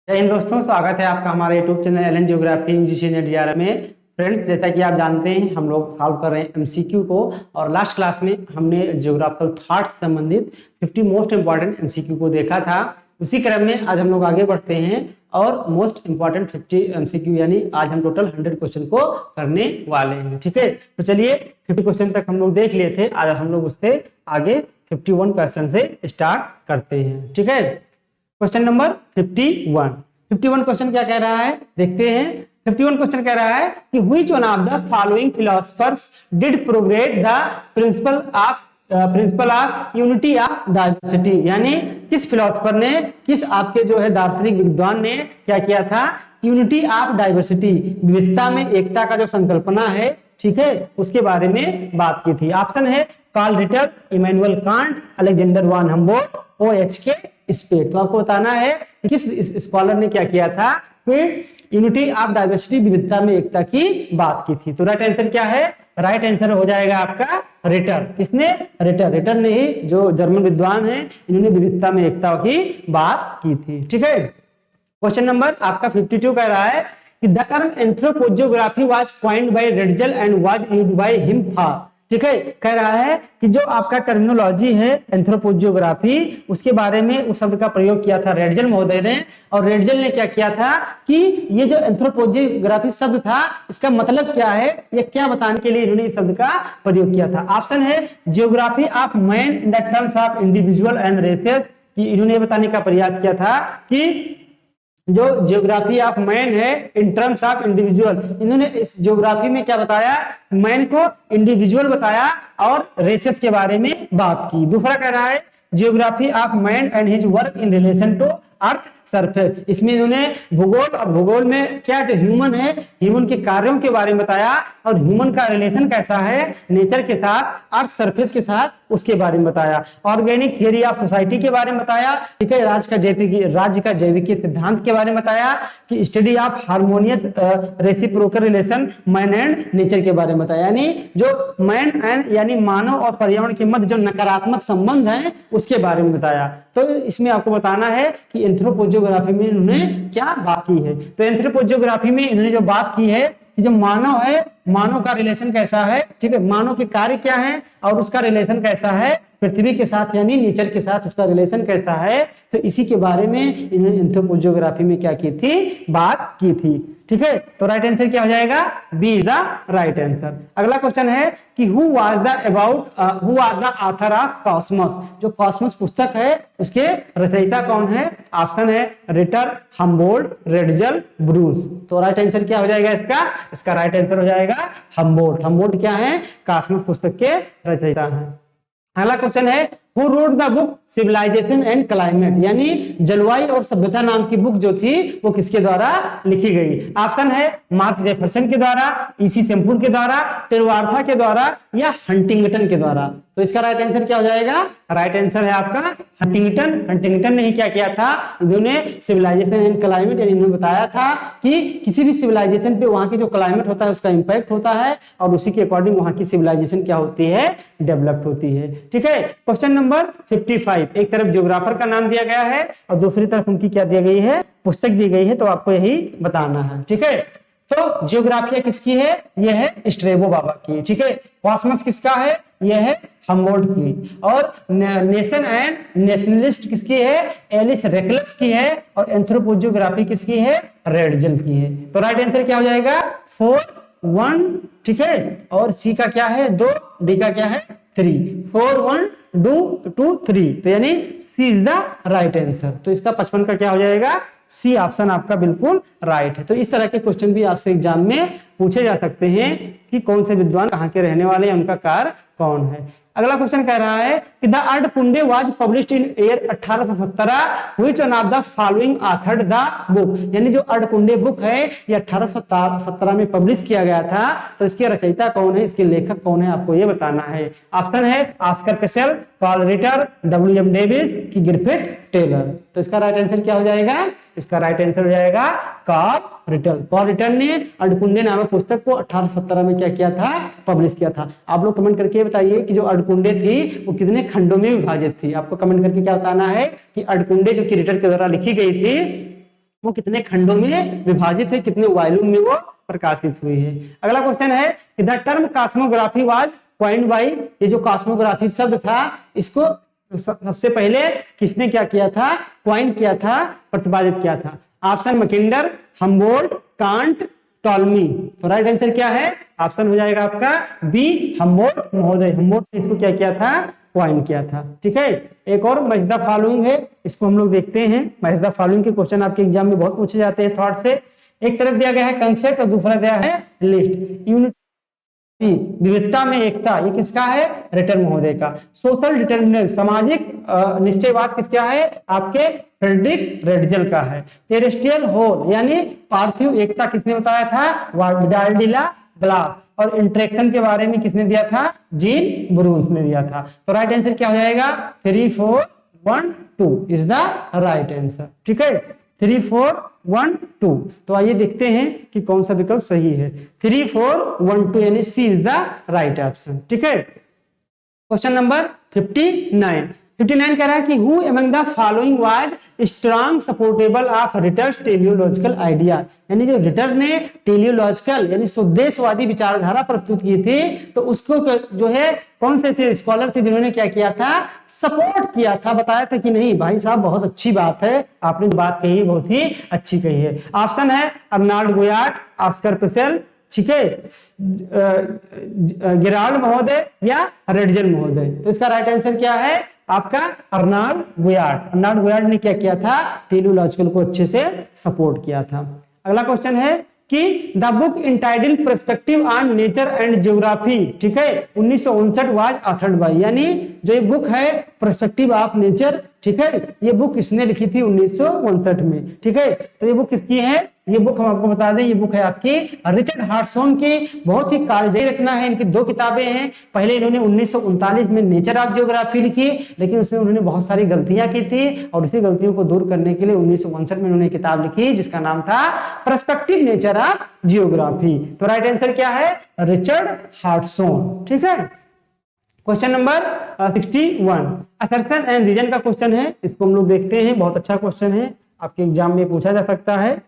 जय हिंद दोस्तों, स्वागत है आपका हमारे YouTube channel L N geography UGC NET JRF में। फ्रेंड्स, जैसा कि आप जानते हैं हम लोग सॉल्व कर रहे हैं एमसीक्यू को। और लास्ट क्लास में हमने जियोग्राफिकल थॉट से संबंधित 50 मोस्ट इंपॉर्टेंट एमसीक्यू को देखा था। उसी क्रम में आज हम लोग आगे बढ़ते हैं और मोस्ट इंपॉर्टेंट 50 एमसीक्यू यानी आज हम टोटल 100 क्वेश्चन को करने वाले हैं। ठीक है, तो चलिए 50 क्वेश्चन तक हम लोग देख लिए थे। आज हम लोग उससे आगे 51 क्वेश्चन से स्टार्ट करते हैं। ठीक है, क्वेश्चन नंबर 51 क्वेश्चन क्या कह रहा है, देखते हैं। 51 क्वेश्चन कह रहा है कि which one of the following philosophers did propagate the principle of unity of diversity, यानी किस फिलोसफर ने, किस आपके जो है दार्शनिक विद्वान ने क्या किया था, यूनिटी ऑफ डाइवर्सिटी, विविधता में एकता का जो संकल्पना है, ठीक है, उसके बारे में बात की थी। ऑप्शन है Carl Ritter, Immanuel Kant, Alexander von Humboldt, OHK Spate. तो आपको बताना है कि किस स्कॉलर ने क्या किया था, फिर यूनिटी ऑफ डाइवर्सिटी, विविधता में एकता की बात की थी। तो राइट आंसर क्या है, राइट आंसर हो जाएगा आपका रिटर। किसने, रिटर ने ही, जो जर्मन विद्वान है, इन्होंने विविधता में एकता की बात की थी। ठीक है, क्वेश्चन नंबर आपका 52 कह रहा है कि the term anthropogeography was coined by Ratzel and was used by him for. ठीक है, कह रहा है कि जो आपका टर्मिनोलॉजी है एंथ्रोपोजियोग्राफी, उसके बारे में उस शब्द का प्रयोग किया था रेडजल महोदय ने। और रेडजल ने क्या किया था कि ये जो एंथ्रोपोजियोग्राफी शब्द था, इसका मतलब क्या है, ये क्या बताने के लिए इन्होंने इस शब्द का प्रयोग किया था। ऑप्शन है geography of man in the terms of individual and races, कि इन्होंने बताने का प्रयास किया था कि जो जियोग्राफी ऑफ मैन है इन टर्म्स ऑफ इंडिविजुअल, इन्होंने इस जियोग्राफी में क्या बताया, मैन को इंडिविजुअल बताया और रेसेस के बारे में बात की। दूसरा कह रहा है geography of man and his work in relation to earth surface, इसमें इन्होंने भूगोल और भूगोल में क्या, जो ह्यूमन है, ह्यूमन के कार्यों के बारे में बताया और ह्यूमन का रिलेशन कैसा है नेचर के साथ, अर्थ सरफेस के साथ, उसके बारे में बताया। ऑर्गेनिक थियरी ऑफ सोसाइटी के बारे में बताया। ठीक है, राज्य का जैविक सिद्धांत के बारे में बताया कि study of harmonious reciprocal relation man and nature के बारे में बताया, यानी जो मैन एंड यानी मानव और पर्यावरण के मध्य जो नकारात्मक संबंध है उसके बारे में बताया। तो इसमें आपको बताना है कि एंथ्रोपोजियोग्राफी में इन्होंने क्या बात की है। तो एंथ्रोपोजियोग्राफी में इन्होंने जो बात की है कि जो मानव है, मानव का रिलेशन कैसा है, ठीक है, मानव के कार्य क्या है और उसका रिलेशन कैसा है पृथ्वी के साथ, यानी नेचर के साथ उसका रिलेशन कैसा है। तो इसी के बारे में इन्होंने एंथ्रोपोजियोग्राफी में क्या की थी, बात की थी। ठीक है, तो राइट आंसर क्या हो जाएगा, B is the right answer. अगला क्वेश्चन है कि who was the author of Cosmos, जो कॉस्मोस पुस्तक है उसके रचयिता कौन है। ऑप्शन है रिटर, हम्बोल्ट, रेडजल, ब्रूस। तो राइट आंसर क्या हो जाएगा इसका राइट आंसर हो जाएगा हम्बोल्ट। हम्बोल्ट क्या है, कॉस्मोस पुस्तक के रचयिता हैं। अगला क्वेश्चन है who wrote the book civilization and climate, यानी जलवायु और सभ्यता नाम की बुक जो थी वो किसके द्वारा लिखी गई। ऑप्शन है मार्क जेफरसन के द्वारा, ईसी सेम्पुर के द्वारा, टेरवार्था के द्वारा या हंटिंगटन के द्वारा। तो इसका राइट आंसर क्या हो जाएगा, राइट आंसर है आपका हंटिंगटन ने ही क्या किया था, इन्होंने सिविलाइजेशन एंड क्लाइमेट, यानी इन्होंने बताया था कि किसी भी सिविलाइजेशन पे वहां की जो क्लाइमेट होता है उसका इंपैक्ट होता है और उसी के अकॉर्डिंग वहां की सिविलाइजेशन क्या होती है, डेवलप्ड होती है। ठीक है, क्वेश्चन नंबर 55, एक तरफ ज्योग्राफर का नाम दिया गया है और दूसरी तरफ उनकी क्या दी गई है, पुस्तक दी गई है। तो आपको यही बताना है। ठीक है, तो जियोग्राफिया किसकी है, यह है स्ट्रेबो बाबा की। ठीक है, कॉस्मस किसका है, यह है हम्बोल्ट की। और नेशन एंड नेशनलिस्ट किसकी है, एलिस रेकलस की है। और एंथ्रोपोजियोग्राफी किसकी है, रेडजल की है। तो राइट आंसर क्या हो जाएगा 4, 1। ठीक है, और सी का क्या है 2, डी का क्या है 3, 4, 1, 2, 3। तो यानी C is the right answer. तो इसका 55 का क्या हो जाएगा, सी ऑप्शन आपका बिल्कुल राइट है। तो इस तरह के क्वेश्चन भी आपसे एग्जाम में पूछे जा सकते हैं कि कौन से विद्वान कहाँ के रहने वाले हैं, उनका कार्य कौन है। अगला क्वेश्चन कह रहा है कि the Erdkunde was published in year 1817, which one of the following authored the book, यानी जो अर्धकुंडे बुक है ये 1817 में पब्लिश किया गया था। तो इसके रचयिता कौन है, इसके लेखक कौन है, आपको ये बताना है। ऑप्शन है Oscar Peschel, Carl Ritter, WM Davis की ग्रिफिथ टेलर। तो इसका राइट आंसर क्या हो जाएगा, इसका राइट आंसर हो जाएगा कार्ल रिटर ने अर्धकुंडे नामक पुस्तक को 1817 में क्या किया था, पब्लिश किया था। आप लोग कमेंट करके बताइए कि जो अर्धकुंडे थी वो कितने खंडों में विभाजित थी। आपको कमेंट करके क्या बताना है कि अर्धकुंडे जो कि रिटर के द्वारा लिखी गई थी वो कितने खंडों में विभाजित है, कितने वॉल्यूम में वो प्रकाशित हुई है। अगला क्वेश्चन है कि the term cosmography was coined bye, ये जो कॉस्मोग्राफी शब्द था इसको सबसे पहले किसने क्या किया था, कॉइन किया था, प्रतिपादित किया था। Option मैकेंडर, Humboldt, can't, Ptolemy. तो राइट आंसर क्या है, ऑप्शन हो जाएगा आपका बी, हम्बोल्ट महोदय। हम्बोल्ट ने इसको क्या किया था, क्वाइन किया था। ठीक है, एक और मैच द फॉलोइंग है, इसको हम लोग देखते हैं। मैच द फॉलोइंग के क्वेश्चन आपके एग्जाम में बहुत पूछे जाते हैं थॉट से। एक तरफ दिया गया है कंसेप्ट और दूसरा दिया है लिस्ट। यूनिटी, विविधता में एकता, ये किसका है, रिटर महोदय का। सोशल डिटरमिनेंट, सामाजिक निश्चयवाद किसका है, आपके फ्रेडरिक रेडजल का है। टेरेस्ट्रियल होल यानी पार्थिव एकता किसने बताया था, वाल्डिला ग्लास। और इंटरेक्शन के बारे में किसने दिया था, जीन ब्रून्स ने दिया था। तो राइट आंसर क्या हो जाएगा, 3 4 1 2 इज द राइट आंसर। ठीक है, 3 4 1 2। तो आइए देखते हैं कि कौन सा विकल्प सही है। 3 4 1 2 यानी C is the right option. ठीक है, क्वेश्चन नंबर 59 कह रहा है कि who among the following was strong supportable of Ritter's teleological idea, यानी जो रिटर ने टेलियोलॉजिकल यानी स्वदेशवादी विचारधारा प्रस्तुत की थी, तो उसको जो है कौन से ऐसे स्कॉलर थे जिन्होंने क्या किया था, सपोर्ट किया था, बताया था कि नहीं भाई साहब बहुत अच्छी बात है, आपने बात कही है बहुत ही अच्छी कही है। ऑप्शन है अर्नाल्ड गुयार्ट, ऑस्कर पिसेल, ठीक है, गेराल्ड महोदय या रेडजल महोदय। तो इसका राइट आंसर क्या है आपका, अर्नाल्ड गुयार्ट। अर्नाल्ड गुयार्ट ने क्या किया था, टेलियोलॉजिकल को अच्छे से सपोर्ट किया था। अगला क्वेश्चन है कि the book entitled perspective on nature and geography, ठीक है, 1959 वाज ऑथर्ड बाय, यानी जो ये बुक है पर्सपेक्टिव ऑफ नेचर, ठीक है, ये बुक किसने लिखी थी 1959 में। ठीक है, तो ये बुक किसकी है, ये बुक हम आपको बता दें, ये बुक है आपकी रिचर्ड हार्टसॉन की। बहुत ही कालजयी रचना है, इनकी 2 किताबें हैं। पहले इन्होंने 1939 में नेचर ऑफ ज्योग्राफी लिखी, लेकिन उसमें उन्होंने बहुत सारी गलतियां की थी और उसी गलतियों को दूर करने के लिए 1959 में उन्होंने किताब लिखी जिसका नाम था पर्सपेक्टिव नेचर ऑफ जियोग्राफी। तो राइट आंसर क्या है, रिचर्ड हार्टसॉन। ठीक है, question number 61 assertion and reason का क्वेश्चन है, इसको हम लोग देखते हैं। बहुत अच्छा क्वेश्चन है, आपके एग्जाम में पूछा जा सकता है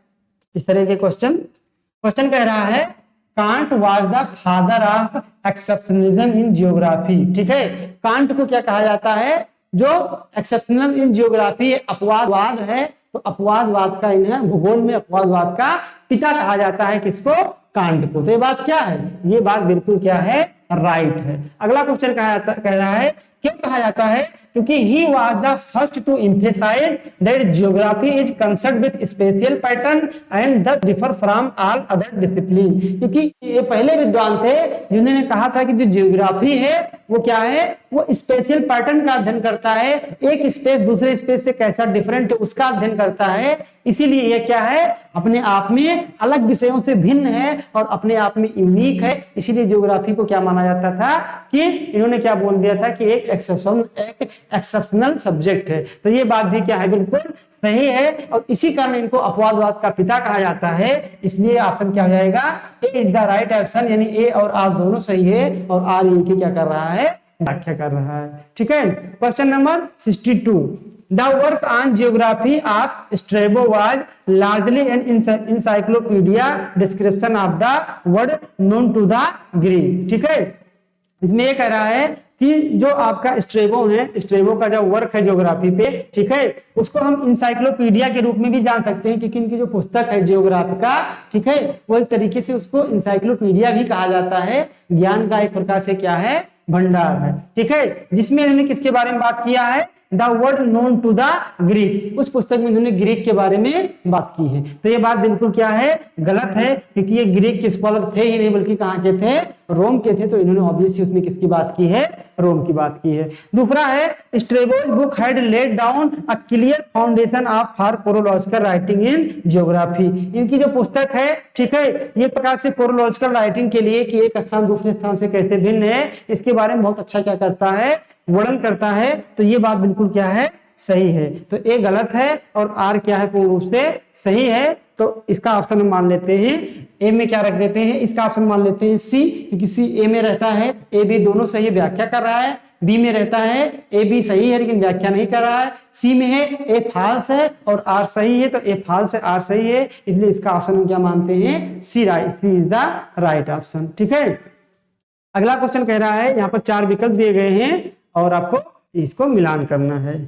इस तरह के क्वेश्चन। क्वेश्चन कह रहा है can't was the father of exceptionalism in geography. ठीक है, कांट को क्या कहा जाता है, जो एक्सेप्शनल इन जियोग्राफी अपवादवाद है, तो अपवादवाद का इन्हें भूगोल में अपवादवाद का पिता कहा जाता है, किसको, कांट को। तो ये बात क्या है, ये बात बिल्कुल क्या है, राइट है। अगला क्वेश्चन कह रहा है क्यों कहा जाता है, क्योंकि he was the first to emphasize that geography is concerned with spatial pattern and thus differ from all other discipline. क्योंकि ये पहले विद्वान थे जिन्होंने कहा था कि जो जियोग्राफी है वो क्या है, वो स्पेशियल पैटर्न का अध्ययन करता है, एक स्पेस दूसरे स्पेस से कैसा डिफरेंट है उसका अध्ययन करता है, इसीलिए ये क्या है, अपने आप में अलग विषयों से भिन्न है और अपने आप में यूनिक है। इसीलिए जियोग्राफी को क्या माना जाता था कि इन्होंने क्या बोल दिया था कि एक एक्सेप्शनल सब्जेक्ट है। तो ये बात भी क्या है, बिल्कुल सही है और इसी कारण इनको अपवादवाद का पिता कहा जाता है। इसलिए ऑप्शन क्या हो जाएगा, ए इज द राइट ऑप्शन, यानी ए और आर दोनों सही है और आर इनकी क्या कर रहा है, व्याख्या कर रहा है। ठीक है, question number 62 the work on geography of Strabo was largely an encyclopedia description of the world known to the Greek. ठीक है, इसमें ये कह रहा है कि जो आपका स्ट्रेबो है, स्ट्रेबो का जो वर्क है ज्योग्राफी पे, ठीक है, उसको हम इंसाइक्लोपीडिया के रूप में भी जान सकते हैं, क्योंकि इनकी जो पुस्तक है ज्योग्राफी का, ठीक है, वो एक तरीके से उसको इंसाइक्लोपीडिया भी कहा जाता है, ज्ञान का एक प्रकार से क्या है, भंडार है। ठीक है, जिसमें इन्होंने किसके बारे में बात किया है, the world known to the Greek, उस पुस्तक में इन्होंने ग्रीक के बारे में बात की है। तो ये बात बिल्कुल क्या है, गलत है, क्योंकि ये ग्रीक के स्कॉलर थे ही नहीं, बल्कि कहाँ के थे, रोम के थे। तो इन्होंने ऑब्वियसली उसमें किसकी बात की है, रोम की बात की है। दूसरा है Strabo's book had laid down a clear foundation of for chorological writing in geography. इनकी जो पुस्तक है, ठीक है, ये प्रकार से कोरोलॉजिकल राइटिंग के लिए कि एक स्थान दूसरे स्थान से कैसे भिन्न है, इसके बारे में बहुत अच्छा क्या करता है, वर्णन करता है। तो ये बात बिल्कुल क्या है, सही है। तो ए गलत है और आर क्या है, पूर्ण रूप से सही है। तो इसका ऑप्शन हम मान लेते हैं, ए में क्या रख देते हैं, इसका ऑप्शन मान लेते हैं सी, क्योंकि सी ए में रहता है, ए बी दोनों सही व्याख्या कर रहा है। बी में रहता है, ए बी सही है लेकिन व्याख्या नहीं कर रहा है, सी में है ए फॉल्स है और आर सही है, तो ए फॉल्स है आर सही है, इसलिए इसका ऑप्शन हम क्या मानते हैं, C right, C is the right option. ठीक है, अगला क्वेश्चन कह रहा है, यहाँ पर 4 विकल्प दिए गए हैं और आपको इसको मिलान करना है।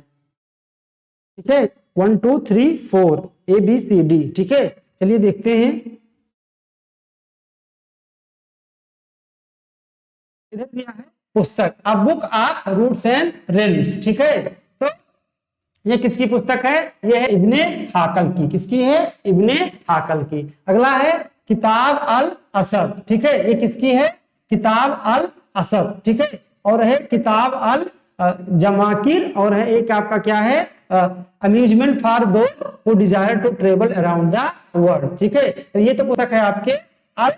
ठीक है, 1 2 3 4 ए बी सी डी। ठीक है, चलिए देखते हैं। इधर दिया है पुस्तक, a book of routes and realms. ठीक है, तो ये किसकी पुस्तक है, ये है इब्ने हाकल की। किसकी है, इब्ने हाकल की। अगला है किताब अल असद। ठीक है, ये किसकी है, किताब अल असद। ठीक है, और है किताब अल जमाकिर, और है एक आपका क्या है, amusement for those who desire to travel around the world. ठीक है, तो ये तो पुस्तक है आपके अल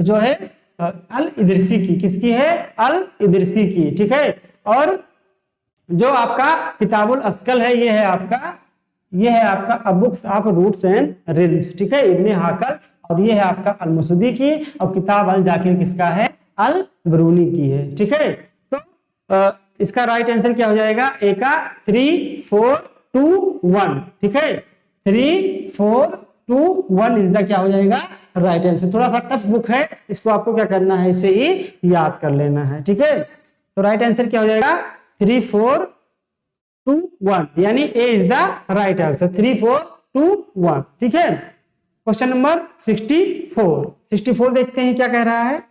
जो है अल इदरसी की। किसकी है, अल इदरसी की। ठीक है, और जो आपका किताबुल अस्कल है, ये है आपका अ बुक्स ऑफ रूट्स एंड रिल्म्स। ठीक है, इब्ने हाकल, और ये है आपका अल मसूदी की, और किताब अल जाकिर किसका है, अल बरूनी की है। ठीक है, तो इसका राइट आंसर क्या हो जाएगा, ए का 3 4 2 1। ठीक है, 3 4 2 1 इज द क्या हो जाएगा, राइट आंसर। थोड़ा सा टफ बुक है, इसको आपको क्या करना है, इसे ही याद कर लेना है। ठीक है, तो राइट आंसर क्या हो जाएगा, 3 4 2 1, यानी ए इज द राइट आंसर, 3 4 2 1। ठीक है, क्वेश्चन नंबर 64 देखते हैं क्या कह रहा है।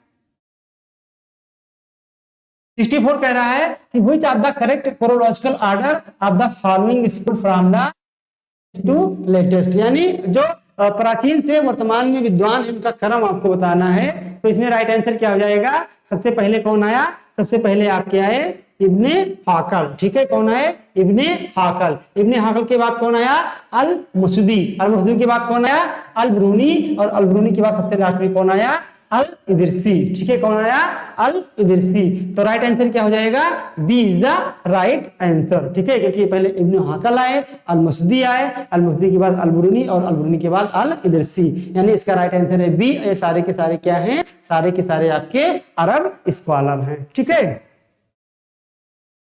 64 कह रहा है कि which of the correct chronological order of the following school from the two latest, यानी जो प्राचीन से वर्तमान में विद्वान है उनका क्रम आपको बताना है। तो इसमें राइट आंसर क्या हो जाएगा, सबसे पहले कौन आया, सबसे पहले आपके आए इब्ने हाकल। ठीक है, कौन आए, इब्ने हाकल। इब्ने हाकल के बाद कौन आया, अल मसूदी। अल मसूदी के बाद कौन आया, अल बरूनी, और अल बरूनी के बाद सबसे लास्ट में कौन आया, अल इदरसी। ठीक है, कौन आया, अल इदरसी। तो राइट आंसर क्या हो जाएगा, B is the right answer. ठीक है, क्योंकि पहले इब्ने हाकल आए, अल मसूदी आए, अल मसूदी के बाद अल बरूनी, और अल बरूनी के बाद अल इदरसी, यानी इसका राइट आंसर है बी। ये सारे के सारे क्या हैं, सारे के सारे आपके अरब स्कॉलर हैं। ठीक है,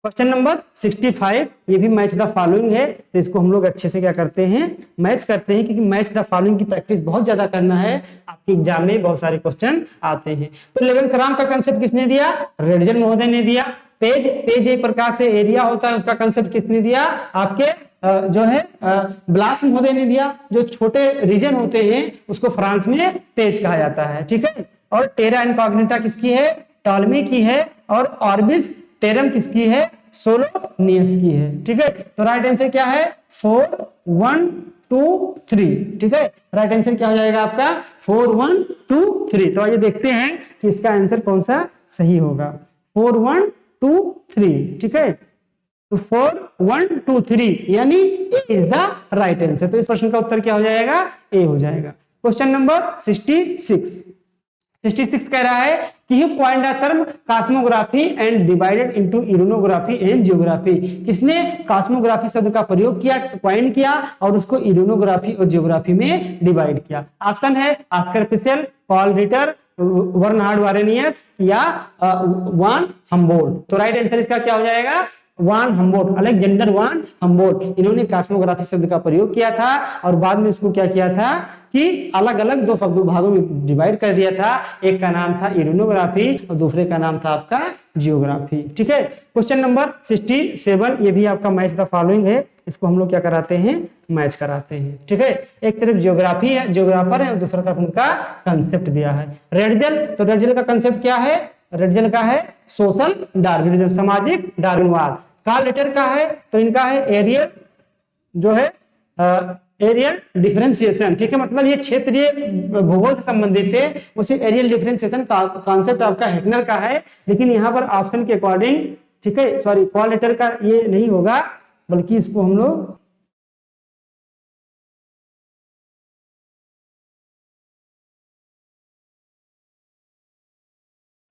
क्वेश्चन नंबर 65, ये भी मैच द फॉलोइंग है, तो इसको हम लोग अच्छे से क्या करते हैं, मैच करते हैं, क्योंकि मैच द फॉलोइंग की प्रैक्टिस बहुत ज्यादा करना है, आपके एग्जाम में बहुत सारे क्वेश्चन आते हैं। तो 11th राम का कंसेप्ट किसने दिया, रेडजन महोदय ने दिया। पेज एक प्रकार से एरिया होता है, उसका कंसेप्ट किसने दिया, आपके जो है ब्लास महोदय ने दिया। जो छोटे रीजन होते हैं उसको फ्रांस में पेज कहा जाता है। ठीक है, और टेरा इनकॉग्निटा किसकी है, टॉलमी की है, और ऑर्बिस टेरम किसकी है, सोलोनियस की है। ठीक है, तो राइट आंसर क्या है, 4 1 2 3। ठीक है, राइट आंसर क्या हो जाएगा आपका, 4 1 2 3। तो आइए देखते हैं कि इसका आंसर कौन सा सही होगा, 4 1 2 3। ठीक है, तो 4 1 2 3 यानी ए इज द राइट आंसर। तो इस प्रश्न का उत्तर क्या हो जाएगा, ए हो जाएगा। क्वेश्चन नंबर 66 कह रहा है कि you coined the term cosmography and divided into uranography and geography. किसने कॉस्मोग्राफी शब्द का प्रयोग किया, कॉइन किया, और उसको इरोनोग्राफी और जियोग्राफी में डिवाइड किया। ऑप्शन है ऑस्कर पिसेल, पॉल रिटर, बर्नहार्ड वारेनियस, या वान हम्बोल्ट। तो राइट आंसर इसका क्या हो जाएगा, वान हम्बोल्ट, अलेक्जेंडर वान हम्बोल्ट। इन्होंने कॉस्मोग्राफी शब्द का प्रयोग किया था और बाद में उसको क्या किया था कि अलग अलग 2 भागों में डिवाइड कर दिया था। एक का नाम था इरोनोग्राफी और दूसरे का नाम था आपका जियोग्राफी। ठीक है, क्वेश्चन नंबर 67, ये भी आपका मैच द फॉलोइंग है, इसको हम लोग क्या कराते हैं, मैच कराते हैं। ठीक है, एक तरफ जियोग्राफी है, जियोग्राफर है, और दूसरा तरफ उनका कंसेप्ट दिया है। रेडजल, तो रेडजल का कंसेप्ट क्या है, रेडजल का है सोशल डार्विनिज्म, सामाजिक डार्विनवाद। कार्ल रिटर का है, तो इनका है एरियल जो है एरियल डिफरेंशिएशन। ठीक है, मतलब ये क्षेत्रीय भूगोल से संबंधित है, उसे एरियल डिफरेंशिएशन का कॉन्सेप्ट आपका हेटनर का है, लेकिन यहाँ पर ऑप्शन के अकॉर्डिंग, ठीक है, सॉरी कार्ल रिटर का ये नहीं होगा, बल्कि इसको हम लोग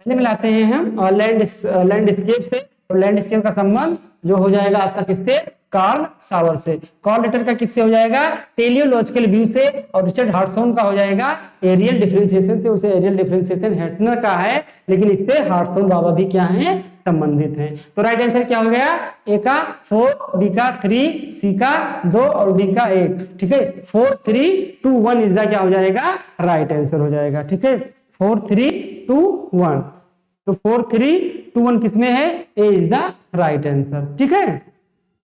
पहले मिलाते हैं हम लैंडस्केप से। तो लैंडस्केप का संबंध जो हो जाएगा आपका किससे, कार्ल सावर से। कार्ल रिटर का किससे हो जाएगा, टेलियोलॉजिकल व्यू से, और रिचर्ड हार्टसॉन का हो जाएगा एरियल डिफरेंशिएशन से। उसे एरियल डिफरेंशिएशन हेटनर का है, लेकिन इससे हार्टसॉन बाबा भी क्या है, संबंधित हैं। तो राइट आंसर क्या हो गया, ए का 4, बी का 3, सी का 2 और डी का 1। ठीक है, 4 3 2 1 इज द क्या हो जाएगा, राइट आंसर हो जाएगा। ठीक है, 4 3 2 1, तो 4 3 2 1 किसमें है, ए इज द राइट आंसर। ठीक है,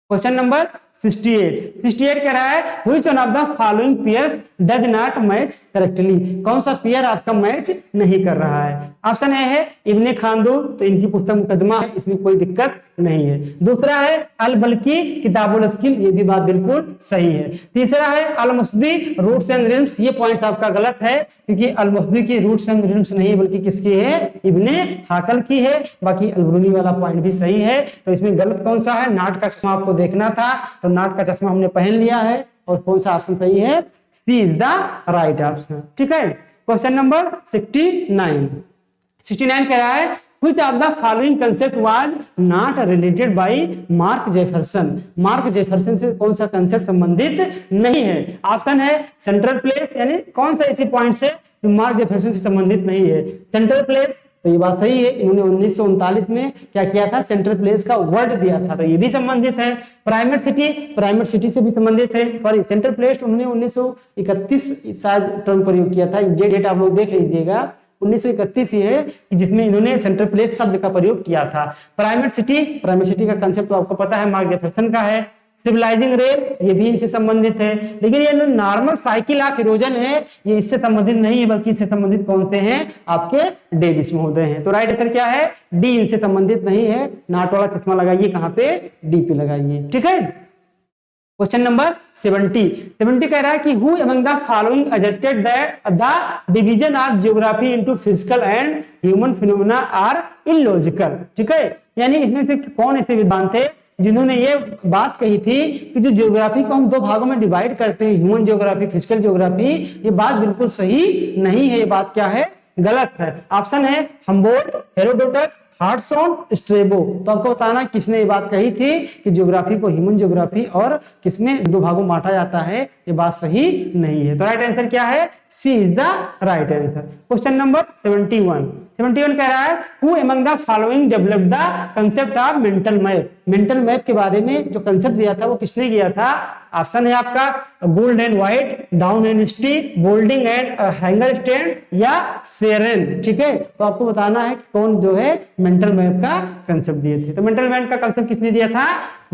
क्वेश्चन नंबर 68 कह रहा है which one of the following pairs does not match correctly, कौन सा पेयर आपका मैच नहीं कर रहा है। ऑप्शन ए है इब्ने खालदून, तो इनकी पुस्तक मुकदमा है, इसमें कोई दिक्कत नहीं है। दूसरा है अल बल्की किताबुल स्किल, ये भी बात बिल्कुल सही है। तीसरा है अल मुस्दी रूट्स एंड रिम्स, ये पॉइंट्स आपका गलत है क्योंकि अल मुस्दी की रूट्स एंड रिम्स नहीं बल्कि किसकी है, इब्ने हाकल की है। बाकी अल ब्रूनी वाला पॉइंट भी सही है। तो इसमें गलत कौन सा है, नाट का चश्मा आपको देखना था, तो नाट का चश्मा हमने पहन लिया है और कौन सा ऑप्शन सही है, C is the right option. ठीक है, क्वेश्चन नंबर 69 कह रहा है which of the following concept was not related by mark Jefferson, mark Jefferson से कौन सा कंसेप्ट संबंधित नहीं है। ऑप्शन है सेंट्रल प्लेस, यानी कौन सा इसी पॉइंट से मार्क जेफरसन से संबंधित नहीं है। सेंट्रल प्लेस, तो ये बात सही है, इन्होंने 1939 में क्या किया था, सेंट्रल प्लेस का वर्ड दिया था, तो ये भी संबंधित है। प्राइमेट सिटी से भी संबंधित है। सॉरी, सेंट्रल प्लेस उन्होंने 1931 शायद टर्म प्रयोग किया था, ये डेट आप लोग देख लीजिएगा, 1931 ही है जिसमें इन्होंने सेंट्रल प्लेस शब्द का प्रयोग किया था। प्राइमेट सिटी का कंसेप्ट तो आपको पता है, मार्क जेफरसन का है। सिविलाइजिंग रेल, ये भी इनसे संबंधित है। लेकिन ये नॉर्मल साइकिल ऑफ इरोजन है, ये इससे संबंधित नहीं है, बल्कि इससे संबंधित कौन से हैं, आपके डेविस महोदय हैं। तो राइट आंसर क्या है, डी इनसे संबंधित नहीं है। नाट वाला चश्मा लगाइए, कहां पे, डी पे लगाइए। ठीक है, क्वेश्चन नंबर 70 कह रहा है कि who among the following objected that the division of geography into physical and human phenomena are illogical. ठीक है, यानी इसमें से कौन ऐसे विद्वान थे जिन्होंने ये बात कही थी कि जो ज्योग्राफी को हम दो भागों में डिवाइड करते हैं, ह्यूमन ज्योग्राफी, फिजिकल ज्योग्राफी, ये बात बिल्कुल सही नहीं है, ये बात क्या है, गलत है। ऑप्शन है हम्बोल्ट, हेरोडोटस, हार्टसॉन, स्ट्रेबो। तो आपको बताना किसने ये बात कही थी कि ज्योग्राफी को ह्यूमन ज्योग्राफी और किसमें दो भागों में बांटा जाता है, ये बात सही नहीं है। तो राइट आंसर क्या है, C is the right answer. Question number 71 कह रहा है who among the following developed the concept of mental map, mental map के बारे में जो कंसेप्ट दिया था वो किसने किया था। ऑप्शन है आपका gold and white, down and स्टी, बोल्डिंग एंड हैंगर स्टैंड या सेरेन। ठीक है, तो आपको बताना है कौन जो है मेंटल मैप का कंसेप्ट दिए थे। तो मेंटल मैप का कंसेप्ट किसने दिया था,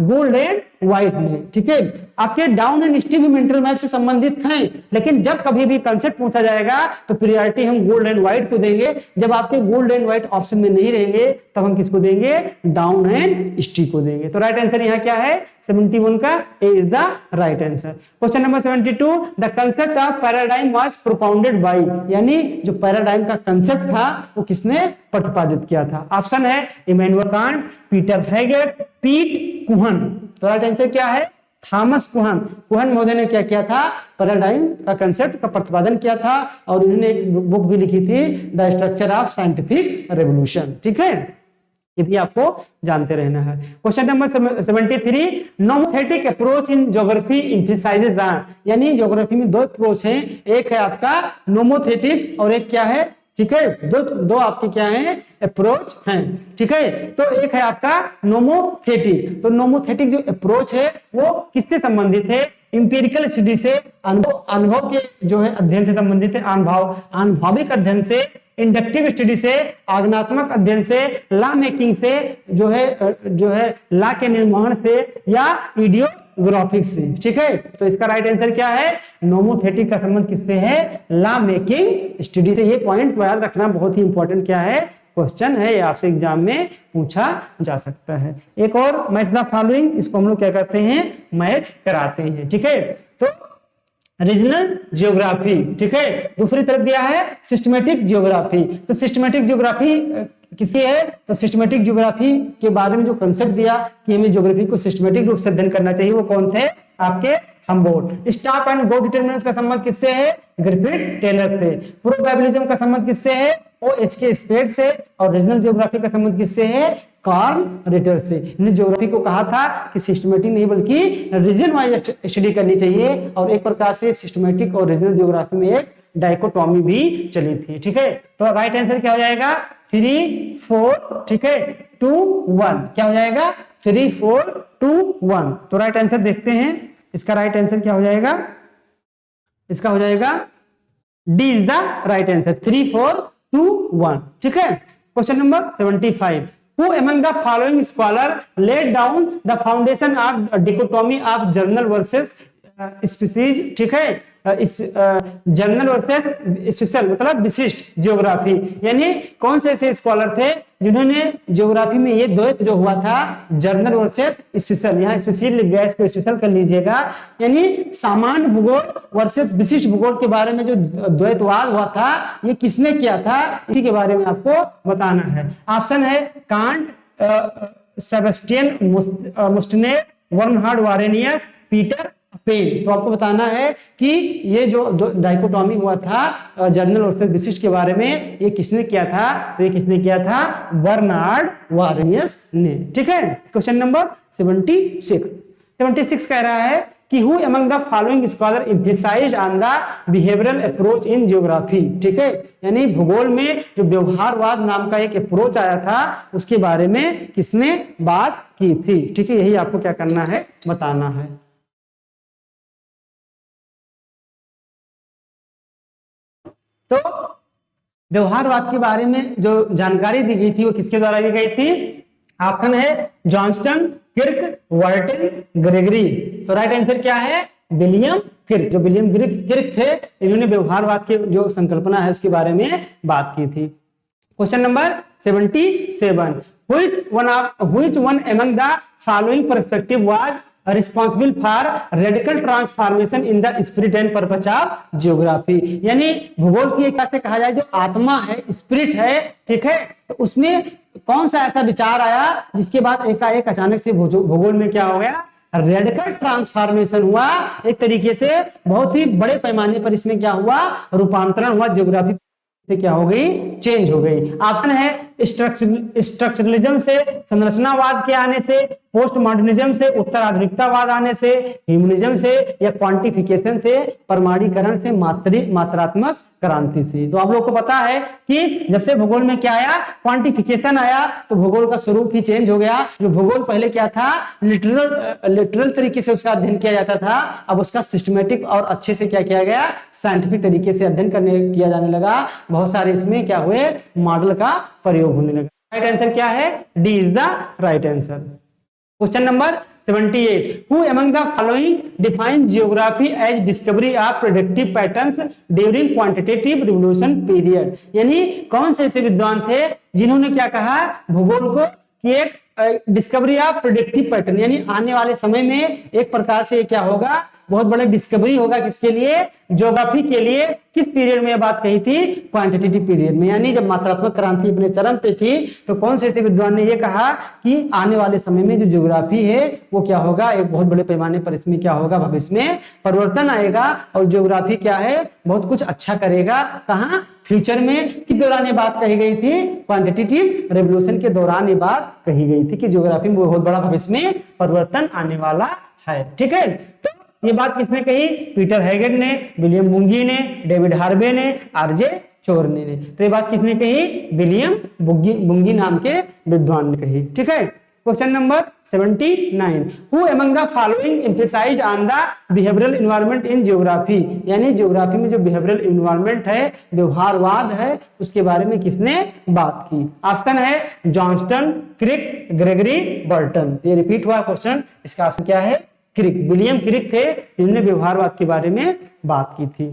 गोल्ड एंड व्हाइट ने। ठीक है, आपके डाउन एंड स्टी भी मेंटल मैप से संबंधित हैं, लेकिन जब कभी भी कंसेप्ट पूछा जाएगा तो प्रायोरिटी हम गोल्ड एंड व्हाइट को देंगे। जब आपके गोल्ड एंड व्हाइट ऑप्शन में नहीं रहेंगे तब हम किसको देंगे, डाउन एंड स्टी को देंगे। तो राइट आंसर यहाँ क्या है, 71 का A is the right answer. Question number 72 the concept of paradigm was propounded by, यानी जो पैराडाइम का कंसेप्ट था वो किसने प्रतिपादित किया था। ऑप्शन है इमैनुअल कांट, पीटर हेगेल, पीट कुहन। तो राइट आंसर क्या है, थॉमस कुहन। कुहन महोदय ने क्या किया था, पैराडाइम का कंसेप्ट का प्रतिपादन किया था और उन्होंने एक बुक भी लिखी थी, the structure of scientific revolution. ठीक है, ये भी आपको जानते रहना है। Question number 73 nomothetic approach in geography emphasises the, यानी ज्योग्राफी में दो अप्रोच हैं, एक है आपका नोमोथेटिक और एक क्या है, ठीक है, दो आपके क्या हैं, अप्रोच हैं। ठीक है, तो एक है आपका नोमोथेटिक। तो नोमोथेटिक जो अप्रोच है वो किससे संबंधित है, इंपेरिकल स्टडी से, अनुभव के जो है अध्ययन से संबंधित है, अनुभविक अध्ययन से, इंडक्टिव स्टडी से, आगमनात्मक अध्ययन से, लॉ मेकिंग से, जो है लॉ के निर्माण से, या इडियोग्राफिक्स से। ठीक है, तो इसका राइट आंसर क्या है, नोमोथेटिक का संबंध किससे है, लॉ मेकिंग स्टडी से। ये पॉइंट याद रखना बहुत ही इंपॉर्टेंट क्या है, क्वेश्चन है, ये आपसे एग्जाम में पूछा जा सकता है। एक और मैच द फॉलोइंग, इसको हम लोग क्या करते हैं, मैच कराते हैं। ठीक है, तो रीजनल ज्योग्राफी, ठीक है, दूसरी तरफ दिया है सिस्टमेटिक ज्योग्राफी। तो सिस्टमेटिक ज्योग्राफी किसी है, तो सिस्टमेटिक ज्योग्राफी के बारे में जो कंसेप्ट दिया कि हमें ज्योग्राफी को सिस्टमेटिक रूप से अध्ययन करना चाहिए, वो कौन थे, आपके Humboldt. Stop and go determinants का संबंध किससे है, ग्रिफिथ टेलर से। प्रोबेबिलिज्म का संबंध किससे है, O.H.K. स्पेड से। और रीजनल ज्योग्राफी का संबंध किससे है, कार्ल रिटर से। इन्होंने ज्योग्राफी को कहा था कि सिस्टमेटिक नहीं बल्कि रीजन वाइज स्टडी करनी चाहिए, और एक प्रकार से सिस्टमेटिक और रीजनल ज्योग्राफी में एक डाइकोटॉमी भी चली थी। ठीक है, तो राइट आंसर क्या हो जाएगा 3 4, ठीक है 2 1, क्या हो जाएगा 3 4 2 1। तो राइट आंसर देखते हैं, इसका राइट आंसर क्या हो जाएगा, इसका हो जाएगा D is the right answer 3 4 2 1। ठीक है, question number 75, Who among the following scholar laid down the foundation of dichotomy of journal versus species? ठीक है, जर्नल वर्सेस स्पेशल मतलब विशिष्ट ज्योग्राफी, यानी कौन से ऐसे स्कॉलर थे जिन्होंने ज्योग्राफी में ये द्वैत जो हुआ था जर्नल वर्सेस स्पेशल, यहाँ स्पेशल लिख गया, इसको स्पेशल कर लीजिएगा, यानी सामान्य भूगोल वर्सेस विशिष्ट भूगोल के बारे में जो द्वैतवाद हुआ था ये किसने किया था, इसी के बारे में आपको बताना है। ऑप्शन है Kant, Sebastian Munster, Bernhard Varenius, Peter Penn. तो आपको बताना है कि ये जो डाइकोटॉमी हुआ था जर्नल और विशिष्ट के बारे में ये किसने किया था, तो ये किसने किया था बर्नार्ड वारेनियस ने। ठीक है, क्वेश्चन नंबर 76 कह रहा है कि who among the following scholar emphasised on the behavioural approach in geography. ठीक है, यानी भूगोल में जो व्यवहारवाद नाम का एक अप्रोच आया था उसके बारे में किसने बात की थी। ठीक है, यही आपको क्या करना है बताना है। तो व्यवहारवाद के बारे में जो जानकारी दी गई थी वो किसके द्वारा दी गई थी, ऑप्शन है जॉनस्टन, किर्क, वर्टन, ग्रेगरी। तो राइट आंसर क्या है विलियम किर्क। जो विलियम किर्क थे इन्होंने व्यवहारवाद की जो संकल्पना है उसके बारे में बात की थी। Question number 77, which one among the following perspective was responsible for radical transformation in the spirit and purpose of geography? यानी भूगोल की एक से कहा जाए जो आत्मा है, स्पिरिट है, ठीक है, तो उसमें कौन सा ऐसा विचार आया जिसके बाद एकाएक अचानक से भूगोल में क्या हो गया रेडिकल ट्रांसफॉर्मेशन हुआ, एक तरीके से बहुत ही बड़े पैमाने पर इसमें क्या हुआ रूपांतरण हुआ, ज्योग्राफी से क्या हो गई चेंज हो गई। ऑप्शन है स्ट्रक्चरलिज्म से, संरचनावाद के आने से, पोस्ट मॉडर्निज्म से, उत्तर आधुनिकतावाद आने से, ह्यूमनिज्म से, या क्वांटिफिकेशन से, परमाणुकरण से, मात्रात्मक क्रांति से। तो आप लोगों को पता है कि जब से भूगोल में क्या आया क्वांटिफिकेशन आया तो भूगोल का स्वरूप ही चेंज हो गया। जो भूगोल पहले क्या था लिटरल तरीके से उसका अध्ययन किया जाता था, अब उसका सिस्टमेटिक और अच्छे से क्या किया गया साइंटिफिक तरीके से अध्ययन किया जाने लगा। बहुत सारे इसमें क्या हुए मॉडल का प्रयोग होने लगा। राइट आंसर क्या है D is the right answer. Question number 78, who among the following define geography as discovery of predictive patterns during quantitative revolution period? यानी कौन से ऐसे विद्वान थे जिन्होंने क्या कहा भूगोल को कि एक डिस्कवरी ऑफ प्रेडिक्टिव पैटर्न, यानी आने वाले समय में एक प्रकार से क्या होगा बहुत बड़ा डिस्कवरी होगा किसके लिए ज्योग्राफी के लिए। किस पीरियड में यह बात कही थी क्वांटिटेटिव पीरियड में, यानी जब मात्रात्मक क्रांति अपने चरम पे थी तो कौन से ऐसे विद्वान ने यह कहा कि आने वाले समय में जो ज्योग्राफी है वो क्या होगा एक बहुत बड़े पैमाने पर इसमें क्या होगा भविष्य में परिवर्तन आएगा और ज्योग्राफी क्या है बहुत कुछ अच्छा करेगा। कहाँ फ्यूचर में किस दौरान ये बात कही गई थी क्वांटिटेटिव रेवोल्यूशन के दौरान ये बात कही गई थी कि ज्योग्राफी में बहुत बड़ा भविष्य में परिवर्तन आने वाला है। ठीक है, तो ये बात किसने कही पीटर हेगेट ने, विलियम बुंगी ने, डेविड हार्वे ने, आरजे चोरने ने। तो ये बात किसने कही विलियम बुंगी नाम के विद्वान ने कही। ठीक है, question number 79, who among the following emphasized on the behavioural environment in geography, यानी ज्योग्राफी में जो बिहेवियरल एनवायरनमेंट है व्यवहारवाद है उसके बारे में किसने बात की। ऑप्शन है जॉनस्टन, क्रिक, ग्रेगरी, बर्टन। ये रिपीट हुआ क्वेश्चन, इसका ऑप्शन क्या है क्रिक। विलियम क्रिक थे जिन्होंने व्यवहारवाद के बारे में बात की थी।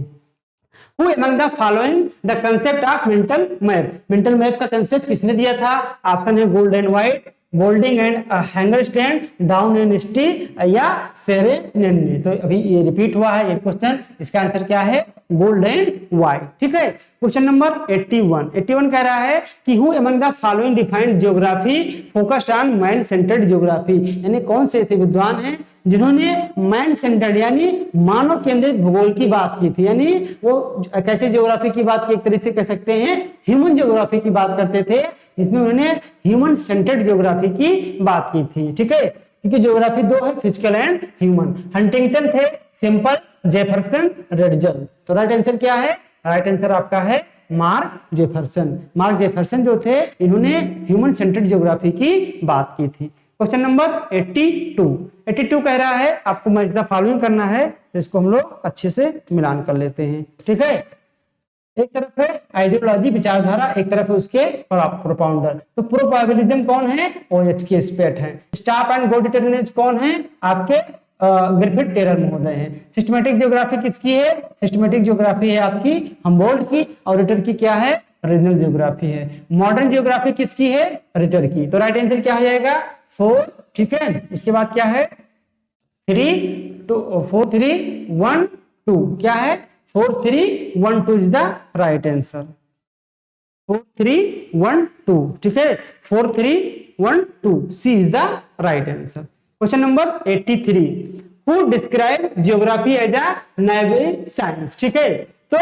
Who among the following the concept of mental map? mental map का कंसेप्ट किसने दिया था? ऑप्शन है Gould and White, Boulding and Hagerstrand, Down and Stea या सेरेनेन ने। तो अभी ये रिपीट हुआ है ये क्वेश्चन, इसका आंसर क्या है गोल्ड एंड व्हाइट। ठीक है, क्वेश्चन नंबर 81 कह रहा है कि who among the following defined geography focused on man centred geography, यानी कौन से ऐसे विद्वान हैं जिन्होंने मैन सेंटर्ड यानी मानव केंद्रित भूगोल की बात की थी। यानी वो कैसे ज्योग्राफी की बात की एक तरीके से कह सकते हैं ह्यूमन ज्योग्राफी की बात करते थे जिसमें उन्होंने ह्यूमन सेंटर्ड ज्योग्राफी की बात की थी। ठीक है, क्योंकि ज्योग्राफी दो है फिजिकल एंड ह्यूमन। हंटिंगटन थे, सिंपल, जेफरसन, रेडजल। तो राइट आंसर क्या है राइट आंसर आपका है मार्क जेफरसन। मार्क जेफरसन जो थे इन्होंने ह्यूमन सेंट्रिक ज्योग्राफी की बात की थी। क्वेश्चन नंबर 82 कह रहा है आपको मैच द फॉलोइंग करना है, तो इसको हम लोग अच्छे से मिलान कर लेते हैं। ठीक है, एक तरफ है आइडियोलॉजी विचारधारा, एक तरफ है उसके प्रोपाउंडर। तो प्रोबेबिलिज्म कौन है? OH के स्पेट है। स्टाफ एंड गो डिटरमिनिस्ट कौन है? आपके ग्रिफिथ टेलर महोदय हैं। सिस्टमैटिक ज्योग्राफी किसकी है? सिस्टमैटिक ज्योग्राफी है आपकी हम्बोल्ट की, और रिटर की क्या है? रीजनल ज्योग्राफी है। मॉडर्न ज्योग्राफी किसकी है? रिटर की। तो राइट आंसर क्या हो जाएगा? 4। ठीक है, उसके बाद क्या है? 3 2 4 3 1 2 क्या है? 4 3 1 2 इज द राइट आंसर। 4 3 1 2 ठीक है, 4 3 1 2 C is the right answer. Question number 83, who describe geography as a navy science. ठीक है, तो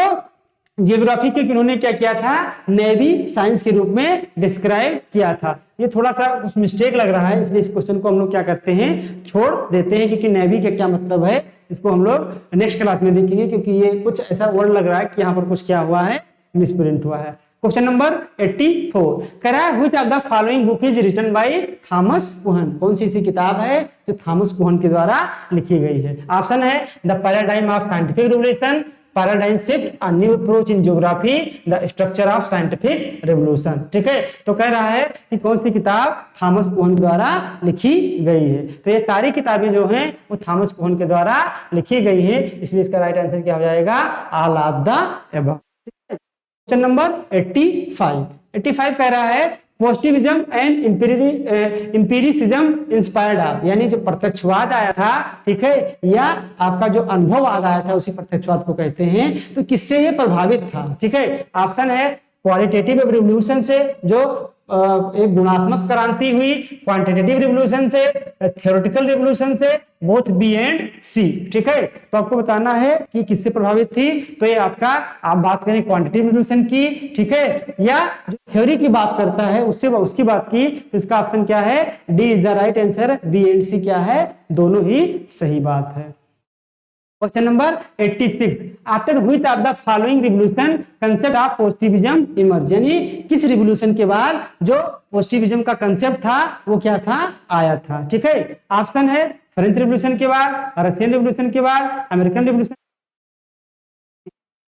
जियोग्राफी के किन्होंने क्या किया था? नेवी साइंस के रूप में डिस्क्राइब किया था। ये थोड़ा सा कुछ मिस्टेक लग रहा है, इसलिए इस क्वेश्चन को हम लोग क्या करते हैं? छोड़ देते हैं, क्योंकि नेवी का क्या मतलब है इसको हम लोग नेक्स्ट क्लास में देखेंगे, क्योंकि ये कुछ ऐसा वर्ड लग रहा है कि यहाँ पर कुछ क्या हुआ है? मिसप्रिंट हुआ है। क्वेश्चन नंबर 84 कह रहा है which of the following book is written by Thomas Kuhn. कौन सी ऐसी किताब है जो थॉमस कुहन के द्वारा लिखी गई है? ऑप्शन है the paradigm of scientific revolution, paradigm shift, a new approach in geography, the structure of scientific revolution. ठीक है, तो कह रहा है कि कौन सी किताब थॉमस कुहन द्वारा लिखी गई है? तो ये सारी किताबें जो हैं वो थॉमस कुहन के द्वारा लिखी गई है, इसलिए इसका राइट आंसर क्या हो जाएगा? All of the above. Question number 85 कह रहा है positivism and empiricism inspired of, यानी जो प्रत्यक्षवाद आया था, ठीक है, या आपका जो अनुभववाद आया था उसी प्रत्यक्षवाद को कहते हैं, तो किससे ये प्रभावित था? ठीक है, ऑप्शन है क्वालिटेटिव रिवोल्यूशन से, जो एक गुणात्मक क्रांति हुई, क्वांटिटेटिव रिवोल्यूशन से, थ्योरेटिकल रिवोल्यूशन से, बोथ बी एंड सी। ठीक है, तो आपको बताना है कि किससे प्रभावित थी। तो ये आपका, आप बात करें क्वांटिटेटिव रिवोल्यूशन की, ठीक है, या जो थ्योरी की बात करता है उससे उसकी बात की, तो इसका ऑप्शन क्या है? D is the right answer. B and C क्या है? दोनों ही सही बात है। Question number 86 after which of the following revolution concept of positivism emerge, यानी किस रिवोल्यूशन के बाद जो पॉजिटिविज्म का कंसेप्ट था वो क्या था? आया था। ठीक है, ऑप्शन है फ्रेंच रिवोल्यूशन के बाद, रशियन रिवोल्यूशन के बाद, अमेरिकन रिवोल्यूशन।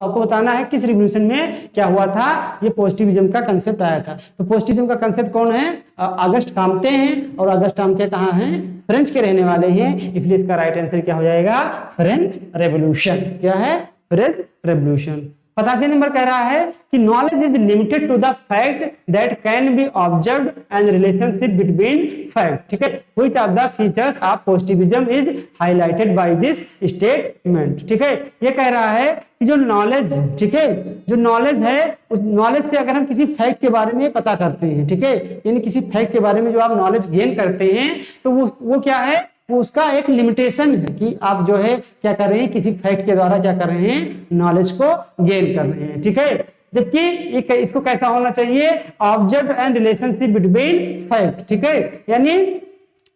आपको बताना है किस रिवोल्यूशन में क्या हुआ था, ये पॉजिटिविज्म का कंसेप्ट आया था। तो पॉजिटिविज्म का कंसेप्ट कौन है? ऑगस्ट काम्टे हैं, और ऑगस्ट काम्टे कहाँ हैं? फ्रेंच के रहने वाले हैं, इसलिए इसका राइट आंसर क्या हो जाएगा? French revolution. क्या है? French revolution. 85 नंबर कह रहा है कि knowledge is limited to the fact that can be observed and relationship between fact. ठीक है, which of the features of positivism is highlighted by this statement. ठीक है, ये कह रहा है कि जो नॉलेज है, ठीक है, जो नॉलेज है उस नॉलेज से अगर हम किसी फैक्ट के बारे में पता करते हैं, ठीक है, यानी किसी फैक्ट के बारे में जो आप नॉलेज गेन करते हैं, तो वो क्या है? वो उसका एक लिमिटेशन है कि आप जो है क्या कर रहे हैं? किसी फैक्ट के द्वारा क्या कर रहे हैं? नॉलेज को गेन कर रहे हैं। ठीक है, जबकि इसको कैसा होना चाहिए? Object and relationship between fact. ठीक है, यानी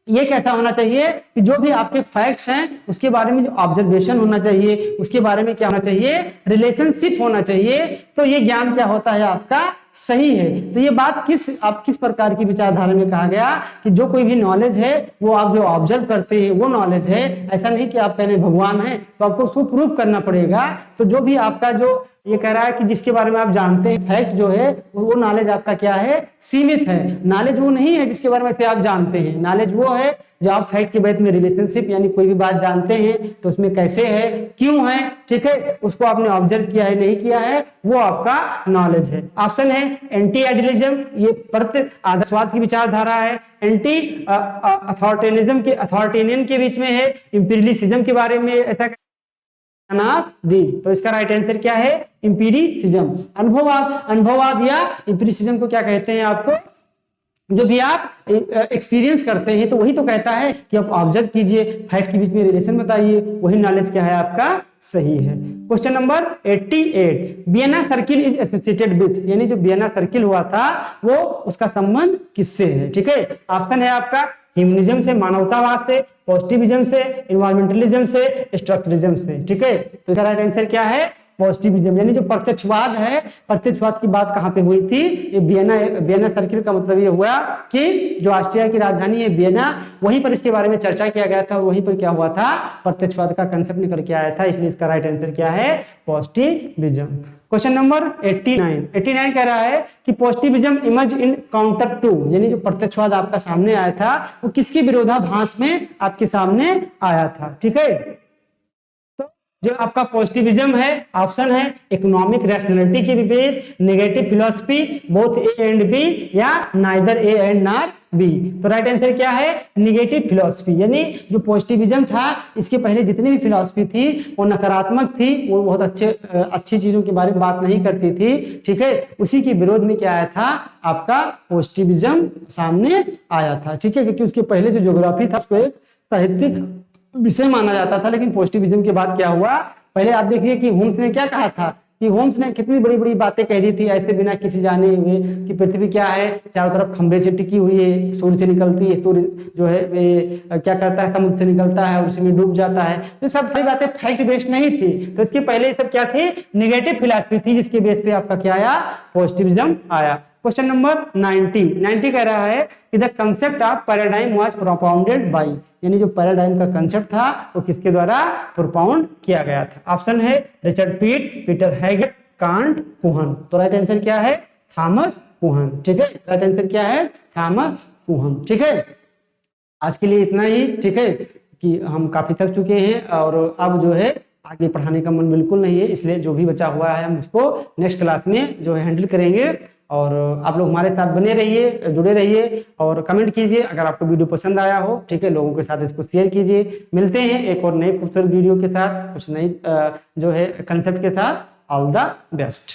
ये कैसा होना चाहिए कि जो भी आपके फैक्ट्स हैं उसके बारे में जो ऑब्जर्वेशन होना चाहिए, उसके बारे में क्या होना चाहिए? रिलेशनशिप होना चाहिए। तो ये ज्ञान क्या होता है? आपका सही है। तो ये बात किस प्रकार की विचारधारा में कहा गया कि जो कोई भी नॉलेज है वो आप जो ऑब्जर्व करते हैं वो नॉलेज है। ऐसा नहीं कि आप कहने भगवान है तो आपको उसको प्रूव करना पड़ेगा। तो जो भी आपका जो ये कह रहा है कि जिसके बारे में आप जानते हैं फैक्ट जो है वो नॉलेज आपका क्या है? सीमित है। नॉलेज वो नहीं है जिसके बारे में से आप जानते हैं। नॉलेज वो है जो आप फैक्ट के बेस में रिलेशनशिप, यानी कोई भी बात जानते हैं तो उसमें कैसे है, क्यों है, ठीक है, उसको आपने ऑब्जर्व किया है नहीं किया है, वो आपका नॉलेज है। ऑप्शन है एंटी आइडियलिज्म, ये प्रत्यक्ष आदर्शवाद की विचारधारा है। एंटी अथॉरिटेरियनिज्म के अथॉरिटेरियन के बीच में है। इंपीरियलिज्म के बारे में ऐसा तो इसका राइट आंसर क्या है? इंपीरियलिज्म। अनुभववाद या इंपीरियलिज्म को क्या कहते हैं? आपको जो भी आप एक्सपीरियंस करते हैं तो वही तो कहता है कि आप ऑब्जर्व कीजिए, फैक्ट के बीच में रिलेशन बताइए, वही नॉलेज क्या है आपका? सही है। Question number 88 Vienna circle is associated with, यानी जो वियना सर्किल हुआ था वो उसका संबंध किससे है? ठीक है, ऑप्शन है आपका ह्यूमनिज्म से, मानवतावाद से, पॉजिटिविज्म से, इन्वायरमेंटलिज्म से, स्ट्रक्चरलिज्म से। ठीक है, तो इसका राइट आंसर क्या है? पॉजिटिविज्म, यानी जो प्रत्यक्षवाद है, प्रत्यक्षवाद की बात कहाँ पे हुई थी? ये वियना सर्किल का मतलब ये हुआ कि जो ऑस्ट्रिया की राजधानी है वियना, वहीं पर इसके बारे में चर्चा किया गया था और वहीं पर क्या हुआ था? प्रत्यक्षवाद का कंसेप्ट निकल के आया था। इसलिए इसका राइट आंसर क्या है? पॉजिटिविज्म। क्वेश्चन नंबर 89 कह रहा है कि positivism emerge in counter to, यानी जो प्रत्यक्षवाद आपका सामने आया था वो किसके विरोधाभास में आपके सामने आया था? ठीक है, तो जो आपका पॉजिटिविज्म है ऑप्शन है इकोनॉमिक रैशनैलिटी के विपरीत, negative philosophy, both A and B, या neither A and nor B. तो राइट आंसर क्या है? Negative philosophy. यानी जो पॉजिटिविज्म था इसके पहले जितनी भी फिलॉसफी थी वो नकारात्मक थी, वो बहुत अच्छी चीजों के बारे में बात नहीं करती थी। ठीक है, उसी के विरोध में क्या आया था? आपका पॉजिटिविज्म सामने आया था। ठीक है, क्योंकि उसके पहले जो ज्योग्राफी था उसको एक साहित्यिक विषय माना जाता था, लेकिन पॉजिटिविज्म के बाद क्या हुआ? पहले आप देखिए कि होम्स ने क्या कहा था कि होम्स ने कितनी बड़ी बड़ी बातें कह दी थी ऐसे बिना किसी जाने हुए कि पृथ्वी क्या है? चारों तरफ खंभे से टिकी हुई है, सूर्य से निकलती है, सूर्य जो है क्या करता है? समुद्र से निकलता है और उसी में डूब जाता है। तो सब सारी बातें फैक्ट बेस्ड नहीं थी। तो इसके पहले ये सब क्या थी? नेगेटिव फिलॉसफी थी, जिसके बेस पे आपका क्या आया? पॉजिटिविज्म आया। क्वेश्चन नंबर 90 कह रहा है कि the concept of paradigm was propounded by, यानी जो पैराडाइम का कंसेप्ट था वो किसके द्वारा प्रोपाउंड किया गया था? ऑप्शन है रिचर्ड पीटर हेगेल, कांट, कुहन। तो राइट आंसर क्या है? थॉमस कुहन। ठीक है, राइट आंसर क्या है? थॉमस कुहन। ठीक है, आज के लिए इतना ही। ठीक है, कि हम काफी थक चुके हैं और अब जो है आगे पढ़ाने का मन बिल्कुल नहीं है, इसलिए जो भी बचा हुआ है हम उसको नेक्स्ट क्लास में जो है हैंडल करेंगे। और आप लोग हमारे साथ बने रहिए, जुड़े रहिए और कमेंट कीजिए अगर आपको वीडियो पसंद आया हो। ठीक है, लोगों के साथ इसको शेयर कीजिए। मिलते हैं एक और नए खूबसूरत वीडियो के साथ, कुछ नई जो है कंसेप्ट के साथ। All the best.